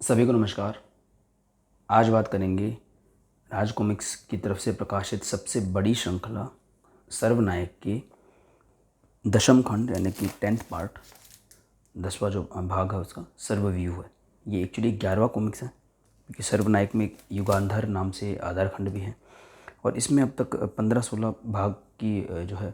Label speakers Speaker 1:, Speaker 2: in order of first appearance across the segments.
Speaker 1: सभी को नमस्कार। आज बात करेंगे राज कॉमिक्स की तरफ से प्रकाशित सबसे बड़ी श्रृंखला सर्वनायक की दशम खंड यानी कि 10th पार्ट, 10वां जो भाग है उसका सर्वव्यूह है। ये एक्चुअली 11वां कॉमिक्स है क्योंकि सर्वनायक में युगांधर नाम से आधार खंड भी है और इसमें अब तक 15-16 भाग की जो है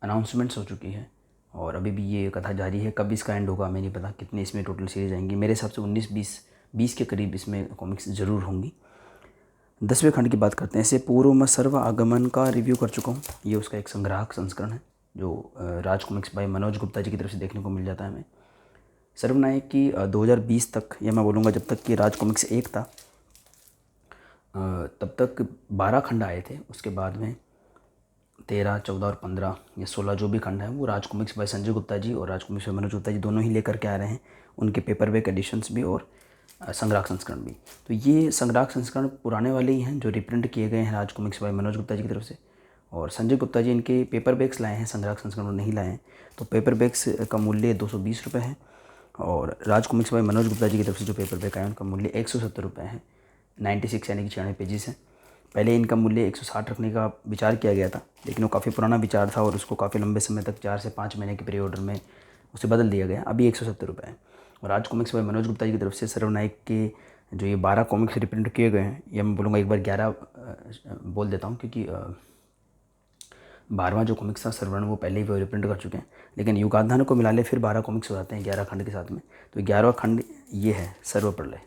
Speaker 1: अनाउंसमेंट्स हो चुकी है और अभी भी ये कथा जारी है। कब इसका एंड होगा हमें नहीं पता, कितने इसमें टोटल सीरीज आएंगी। मेरे हिसाब से 19-20 के करीब इसमें कॉमिक्स ज़रूर होंगी। 10वें खंड की बात करते हैं। इससे पूर्व मैं सर्व आगमन का रिव्यू कर चुका हूँ। ये उसका एक संग्राहक संस्करण है जो राज कॉमिक्स बाय मनोज गुप्ता जी की तरफ से देखने को मिल जाता है हमें। सर्वनायक की 2020 तक, या मैं बोलूँगा जब तक कि राज कॉमिक्स 1 था तब तक 12 खंड आए थे। उसके बाद में 13, 14 और 15 या 16 जो भी खंड हैं वो राज कॉमिक्स बाय संजय गुप्ता जी और राज कॉमिक्स बाय मनोज गुप्ता जी दोनों ही लेकर के आ रहे हैं। उनके पेपरबैक एडिशंस भी और संग्राहक संस्करण भी। तो ये संग्राहक संस्करण पुराने वाले ही हैं जो रिप्रिंट किए गए हैं राज कॉमिक्स बाय मनोज गुप्ता जी की तरफ से, और संजय गुप्ता जी इनके पेपरबैक्स लाए हैं, संग्राहक संस्करण नहीं लाए हैं। तो पेपरबैक्स का मूल्य 220 रुपये है और राज कॉमिक्स बाय मनोज गुप्ता जी की तरफ से जो पेपरबैक आए उनका मूल्य 170 रुपये है। 96 यानी कि 96 पेजेस हैं। पहले इनका मूल्य 160 रखने का विचार किया गया था, लेकिन वो काफ़ी पुराना विचार था और उसको काफ़ी लंबे समय तक 4 से 5 महीने के पीरियड में उसे बदल दिया गया। अभी 170 रुपये है। और राज कॉमिक्स बाय मनोज गुप्ता जी की तरफ से सर्वनायक के जो ये 12 कॉमिक्स रिप्रिंट किए गए हैं, या मैं बोलूँगा एक बार 11 बोल देता हूँ क्योंकि 12वां जो कॉमिक्स था सर्वर्ण वो पहले ही वो रिप्रिंट कर चुके हैं, लेकिन युगांधर को मिला ले फिर 12 कॉमिक्स हो जाते हैं 11 खंड के साथ में। तो 11वां खंड ये है सर्वप्रलय।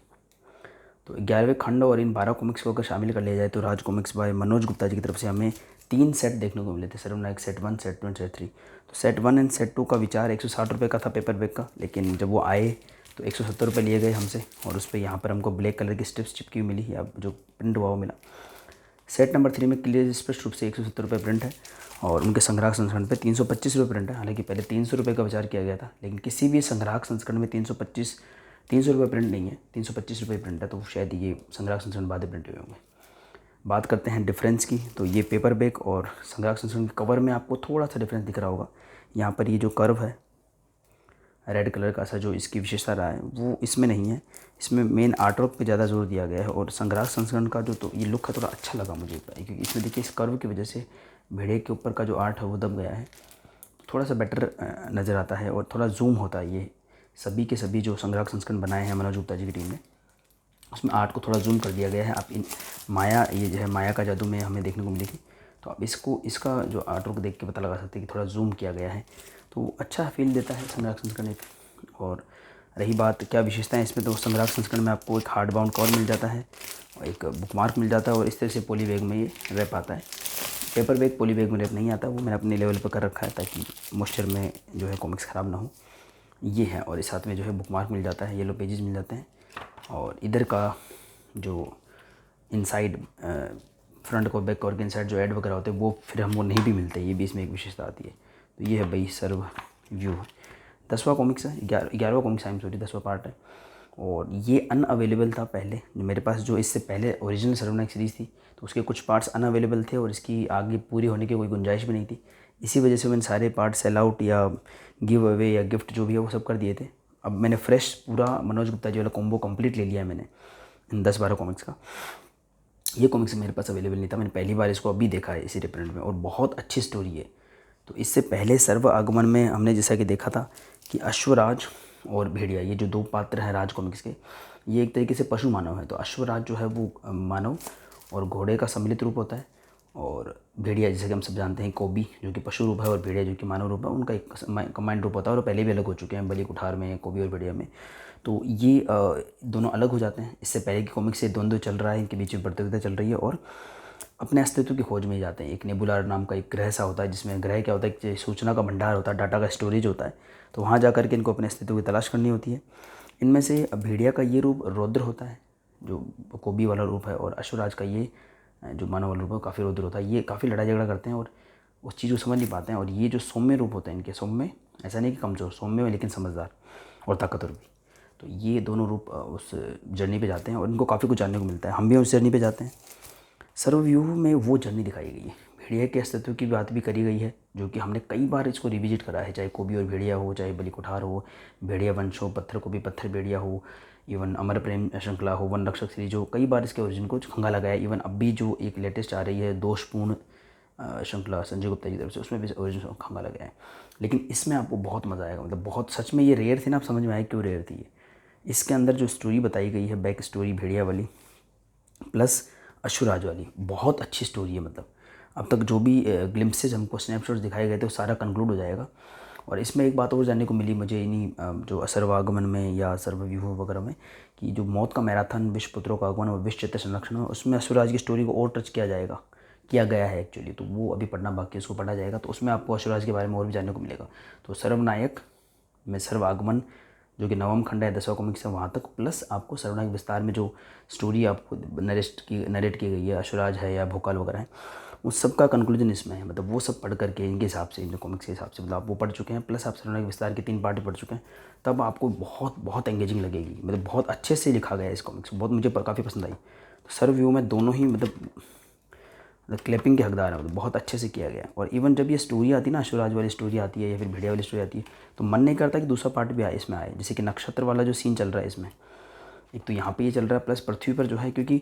Speaker 1: तो 11वें खंड और इन 12 कॉमिक्स को अगर शामिल कर लिया जाए तो राज कॉमिक्स बाय मनोज गुप्ता जी की तरफ से हमें 3 सेट देखने को मिले थे। सर्वनायक सेट 1, सेट 2 एंड सेट 3। तो सेट 1 एंड सेट 2 का विचार 160 रुपये का था पेपरबैक का, लेकिन जब वो आए तो 170 रुपये लिए गए हमसे और उस पर यहाँ पर हमको ब्लैक कलर की स्ट्रिप्स चिपकी हुई मिली, या जो प्रिंट हुआ वो मिला। सेट नंबर 3 में क्लियर स्पष्ट रूप से 170 रुपये प्रिंट है और उनके संग्राहक संस्करण पे 325 रुपये प्रिंट है। हालांकि पहले 300 रुपये का विचार किया गया था, लेकिन किसी भी संग्राहक संस्करण में 300 रुपये प्रिंट नहीं है, 325 रुपये प्रिंट है। तो शायद ये संग्राहक संस्करण बाद प्रिंट हुए होंगे। बात करते हैं डिफरेंस की, तो ये पेपरबैक और संग्राहक संस्करण के कवर में आपको थोड़ा सा डिफरेंस दिख रहा होगा। यहाँ पर ये जो कर्व है रेड कलर का सा, जो इसकी विशेषता रहा है वो इसमें नहीं है। इसमें मेन आर्टवर्क पे ज़्यादा जोर दिया गया है और संग्राहक संस्करण का जो तो ये लुक है थोड़ा अच्छा लगा मुझे, क्योंकि इसमें देखिए इस कर्व की वजह से भेड़े के ऊपर का जो आर्ट है वो दब गया है, थोड़ा सा बेटर नज़र आता है और थोड़ा जूम होता है। ये सभी के सभी जो संग्राहक संस्करण बनाए हैं मनोज गुप्ता जी की टीम ने, उसमें आर्ट को थोड़ा जूम कर दिया गया है। आप इन माया, ये जो है माया का जादू में हमें देखने को मिली थी, तो आप इसका जो आर्टवर्क देख के पता लगा सकते हैं कि थोड़ा जूम किया गया है, तो अच्छा फील देता है संग्राहक संस्करण एक। और रही बात क्या विशेषताएं इसमें, तो संग्राहक संस्करण में आपको एक हार्ड बाउंड कवर मिल जाता है और एक बुकमार्क मिल जाता है और इस तरह से पॉली बैग में ये रैप आता है। पेपर बैग पॉली बैग में रैप नहीं आता, वो मैंने अपने लेवल पर कर रखा है ताकि मॉइस्चर में जो है कॉमिक्स ख़राब ना हो। ये है, और इस साथ में जो है बुकमार्क मिल जाता है, येलो पेजेस मिल जाते हैं। और इधर का जो इनसाइड फ्रंट को बैक कवर के इनसाइड जो ऐड वगैरह होते हैं वो फिर हमको नहीं भी मिलते, ये भी इसमें एक विशेषता आती है। तो ये है भाई सर्व व्यू। 10वां कॉमिक्स है, 11वां कॉमिक्स है, सॉरी 10वां पार्ट है। और ये अनअवेलेबल था पहले जो मेरे पास, जो इससे पहले ओरिजिनल सर्वनायक सीरीज़ थी तो उसके कुछ पार्ट्स अनअवेलेबल थे और इसकी आगे पूरी होने की कोई गुंजाइश भी नहीं थी। इसी वजह से मैंने सारे पार्ट सेल आउट या गिव अवे या गिफ्ट जो भी है वो सब कर दिए थे। अब मैंने फ्रेश पूरा मनोज गुप्ता जी वाला कॉम्बो कंप्लीट ले लिया है मैंने इन 10-12 कॉमिक्स का। ये कॉमिक्स मेरे पास अवेलेबल नहीं था, मैंने पहली बार इसको अभी देखा है इसी रिप्रिंट में और बहुत अच्छी स्टोरी है। तो इससे पहले सर्व आगमन में हमने जैसा कि देखा था कि अश्वराज और भेड़िया, ये जो 2 पात्र हैं राज कॉमिक्स के, ये एक तरीके से पशु मानव है। तो अश्वराज जो है वो मानव और घोड़े का सम्मिलित रूप होता है, और भेड़िया जैसे कि हम सब जानते हैं कोबी जो कि पशु रूप है और भेड़िया जो कि मानव रूप है, उनका एक कम्बाइंड रूप होता है और पहले भी अलग हो चुके हैं बलि कुठार में, कोबी और भेड़िया में। तो ये दोनों अलग हो जाते हैं। इससे पहले की कॉमिक से द्वंद्व चल रहा है, इनके बीच में प्रतियोगिता चल रही है और अपने अस्तित्व की खोज में जाते हैं। एक नेबुला नाम का एक ग्रह सा होता है, जिसमें ग्रह क्या होता है कि सूचना का भंडार होता है, डाटा का स्टोरेज होता है। तो वहाँ जा कर के इनको अपने अस्तित्व की तलाश करनी होती है। इनमें से भेड़िया का ये रूप रौद्र होता है जो कोबी वाला रूप है, और अश्वराज का ये जो मानव वाला रूप है काफ़ी रौद्र होता है। ये काफ़ी लड़ाई झगड़ा करते हैं और उस चीज़ को समझ नहीं पाते हैं। और ये जो सौम्य रूप होते हैं इनके, सौम्य ऐसा नहीं कि कमज़ोर, सौम्य में लेकिन समझदार और ताकतवर भी। तो ये दोनों रूप उस जर्नी पे जाते हैं और इनको काफ़ी कुछ जानने को मिलता है। हम भी उस जर्नी पे जाते हैं। सर्वव्यूह में वो जर्नी दिखाई गई है भेड़िया के अस्तित्व की बात भी करी गई है, जो कि हमने कई बार इसको रिविजिट करा है, चाहे कोबी और भेड़िया हो, चाहे बलि कुठार हो, भेड़िया वंश हो, पत्थर को भी पत्थर भेड़िया हो, इवन अमर प्रेम श्रृंखला हो, वन रक्षक सीरीज हो, कई बार इसके ओरिजिन को खंगा लगाया। इवन अभी जो एक लेटेस्ट आ रही है दोषपूर्ण श्रृंखला संजय गुप्ता की तरफ से, उसमें भी ओरिजिन खंगा लगाया है। लेकिन इसमें आपको बहुत मज़ा आएगा, मतलब बहुत सच में ये रेयर थी ना, आप समझ में आए क्यों रेयर थी ये। इसके अंदर जो स्टोरी बताई गई है, बैक स्टोरी भेड़िया वाली प्लस अश्वराज वाली, बहुत अच्छी स्टोरी है। मतलब अब तक जो भी ग्लिम्पसेज हमको स्नैपशॉट्स दिखाए गए थे वो सारा कंक्लूड हो जाएगा। और इसमें एक बात और जानने को मिली मुझे इन्हीं जो सर्वागमन में या सर्वव्यूह वगैरह में, कि जो मौत का मैराथन, विश्वपुत्रों का आगमन और विश्व चैत्य संरक्षण, उसमें अश्वराज की स्टोरी को और टच किया गया है एक्चुअली। तो वो अभी पढ़ना बाकी है, उसको पढ़ा जाएगा, तो उसमें आपको अश्वराज के बारे में और भी जानने को मिलेगा। तो सर्वनायक में सर्वागमन जो कि नवम खंड है 10वां कॉमिक्स है वहाँ तक, प्लस आपको सर्वनायक विस्तार में जो स्टोरी आपको नरेट की गई है, अश्वराज है या भोकाल वगैरह है, उस सब का कंक्लूजन इसमें है। मतलब वो सब पढ़ करके इनके हिसाब से, इन कॉमिक्स के हिसाब से, मतलब आप वो पढ़ चुके हैं, प्लस आप सर्वनायक विस्तार के 3 पार्ट पढ़ चुके हैं, तब आपको बहुत बहुत एंगेजिंग लगेगी। मतलब बहुत अच्छे से लिखा गया है इस कॉमिक्स, बहुत मुझे काफ़ी पसंद आई। तो सर्वव्यूह में दोनों ही मतलब क्लैपिंग के हकदार है, मतलब बहुत अच्छे से किया गया है। और इवन जब ये स्टोरी आती है ना, अश्वराज वाली स्टोरी आती है या फिर भेड़िया वाली स्टोरी आती है, तो मन नहीं करता कि दूसरा पार्ट भी आए इसमें आए। जैसे कि नक्षत्र वाला जो सीन चल रहा है इसमें, एक तो यहाँ पे ये चल रहा है, प्लस पृथ्वी पर जो है, क्योंकि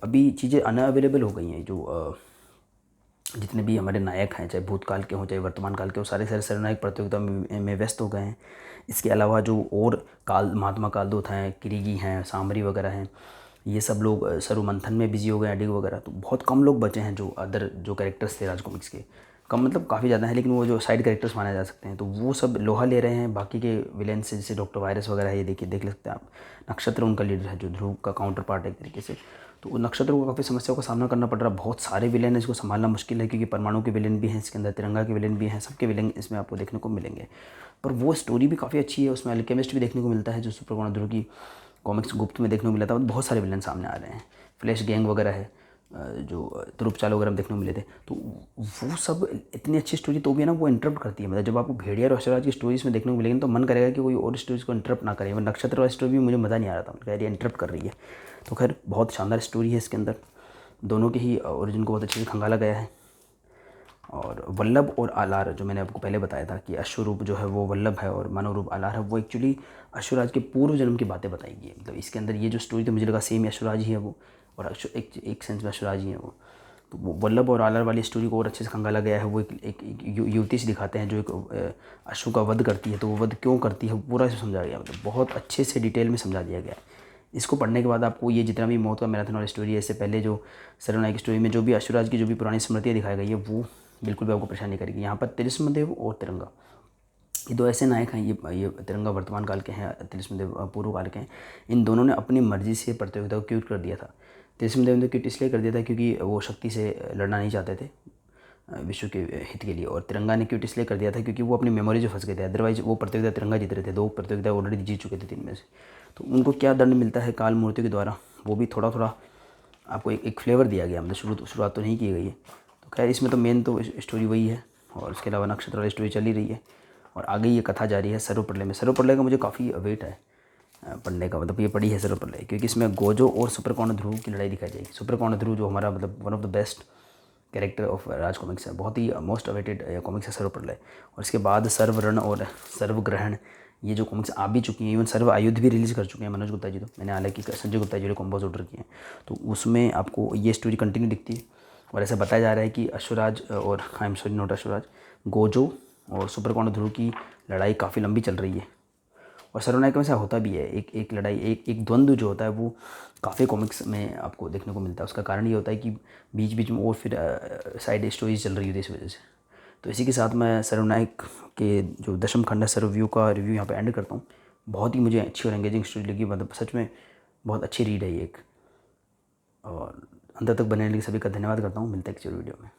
Speaker 1: अभी चीज़ें अनअवेलेबल हो गई हैं। जो जितने भी हमारे नायक हैं, चाहे भूतकाल के हों चाहे वर्तमान काल के, वो सारे सर्वनायक प्रतियोगिता में व्यस्त हो गए हैं। इसके अलावा जो और काल महात्मा कालदूत हैं, किरीगी हैं, सांबरी वगैरह हैं, ये सब लोग सर्वमंथन में बिजी हो गए हैं, डिग वगैरह। तो बहुत कम लोग बचे हैं जो अदर जो कैरेक्टर्स थे राज कॉमिक्स के, कम मतलब काफ़ी ज़्यादा है, लेकिन वो जो साइड कैरेक्टर्स माने जा सकते हैं, तो वो सब लोहा ले रहे हैं बाकी के विलेन से, जैसे डॉक्टर वायरस वगैरह है, ये देखिए देख सकते हैं आप। नक्षत्र उनका लीडर है, जो ध्रुव का काउंटर पार्ट है एक तरीके से। तो नक्षत्र को काफ़ी समस्याओं का सामना करना पड़ रहा है, बहुत सारे विलेन है, इसको संभालना मुश्किल है, क्योंकि परमाणु के विलेन भी हैं इसके अंदर, तिरंगा के विलेन भी हैं, सबके विलेन इसमें आपको देखने को मिलेंगे। पर वो स्टोरी भी काफ़ी अच्छी है, उसमें अल्केमिस्ट भी देखने को मिलता है, जो सुपर ध्रुव की कॉमिक्स गुप्त में देखने को मिला था। बहुत सारे विलेन सामने आ रहे हैं, फ्लैश गैंग वगैरह है, जो तुरुपचाल वगैरह देखने को मिले थे। तो वो सब इतनी अच्छी स्टोरी तो भी ना वो इंटरप्ट करती है। मतलब जब आपको भेड़िया और अश्वराज की स्टोरीज में देखने को मिलेगी तो मन करेगा कि कोई और स्टोरीज को इंटरप्ट ना करें। नक्षत्र वाली स्टोरी भी मुझे मज़ा नहीं आ रहा था, कह रही इंटरप्ट कर रही है। तो खैर बहुत शानदार स्टोरी है इसके अंदर, दोनों के ही ओरिजिन को बहुत अच्छे से खंगाला गया है। और वल्लभ और आलार, जो मैंने आपको पहले बताया था कि अश्वरूप जो है वो वल्लभ है और मानव रूप आलार है, वो एक्चुअली अश्वराज के पूर्व जन्म की बातें बताई गई है। मतलब इसके अंदर ये जो स्टोरी तो मुझे लगा सेम अश्वराज ही है वो, और एक सेंस में अश्वराज ही है वो। तो वो वल्लभ और आलार वाली स्टोरी को और अच्छे से खंगाला गया है। वो एक युवती से दिखाते हैं जो एक अश्व का वध करती है, तो वो वध क्यों करती है पूरा इसे समझा गया, मतलब बहुत अच्छे से डिटेल में समझा दिया गया है। इसको पढ़ने के बाद आपको ये जितना भी मौत का मैराथन वाली स्टोरी है, इससे पहले जो सर्वनायक स्टोरी में जो भी अश्वराज की जो भी पुरानी स्मृतियाँ दिखाई गई है, वो बिल्कुल भी आपको परेशान नहीं करेगी। यहाँ पर तिलिस्मदेव और तिरंगा, ये दो ऐसे नायक हैं। ये तिरंगा वर्तमान काल के हैं, तिलिस्मदेव पूर्व काल के हैं। इन दोनों ने अपनी मर्जी से प्रतियोगिता को क्विट कर दिया था। तिलिस्मदेव ने क्विट इसलिए कर दिया था क्योंकि वो शक्ति से लड़ना नहीं चाहते थे विश्व के हित के लिए, और तिरंगा ने क्विट इसलिए कर दिया था क्योंकि वो अपनी मेमोरी से फंस गए थे। अदरवाइज वो प्रतियोगिता तिरंगा जीत रहे थे, 2 प्रतियोगिता ऑलरेडी जीत चुके थे 3 में से। तो उनको क्या दंड मिलता है काल मूर्ति के द्वारा, वो भी थोड़ा थोड़ा आपको एक फ्लेवर दिया गया, मतलब शुरुआत तो नहीं की गई है। तो खैर इसमें तो मेन तो स्टोरी वही है, और उसके अलावा नक्षत्र वाली स्टोरी चल ही रही है, और आगे ये कथा जारी है सर्वप्रलय में। सर्वप्रलय का मुझे काफ़ी वेट है पढ़ने का, मतलब ये पढ़ी है सर्वप्रलय, क्योंकि इसमें गोजो और सुपरकर्ण ध्रुव की लड़ाई दिखाई जाएगी। सुपरकर्ण ध्रुव जो हमारा मतलब one of the best character of Raj comics है, बहुत ही मोस्ट अवेटेड कॉमिक्स है सर्वप्रलय। और इसके बाद सर्वरण और सर्वग्रहण, ये जो कॉमिक्स आ भी चुकी हैं, इवन सर्व आयुध भी रिलीज़ कर चुके हैं मनोज गुप्ता जी। तो मैंने हालांकि संजय गुप्ता जी ने कॉम्बोज ऑर्डर किए हैं, तो उसमें आपको ये स्टोरी कंटिन्यू दिखती है। और ऐसा बताया जा रहा है कि अश्वराज और I am sorry not Ashwaraj, Gojo और सुपरकर्ण ध्रुव की लड़ाई काफ़ी लंबी चल रही है। और सर्वनायक में ऐसा होता भी है, एक लड़ाई, एक द्वंद्व जो होता है वो काफ़ी कॉमिक्स में आपको देखने को मिलता है। उसका कारण ये होता है कि बीच बीच में और फिर साइड स्टोरीज चल रही होती है इस वजह से। तो इसी के साथ मैं सर्वनायक के जो 10म खंड है सर्वव्यूह का रिव्यू यहाँ पे एंड करता हूँ। बहुत ही मुझे अच्छी और एंगेजिंग स्टोरी लगी, मतलब सच में बहुत अच्छी रीड है ये एक। और अंत तक बने रहने के लिए सभी का धन्यवाद करता हूँ। मिलता है किसी और वीडियो में।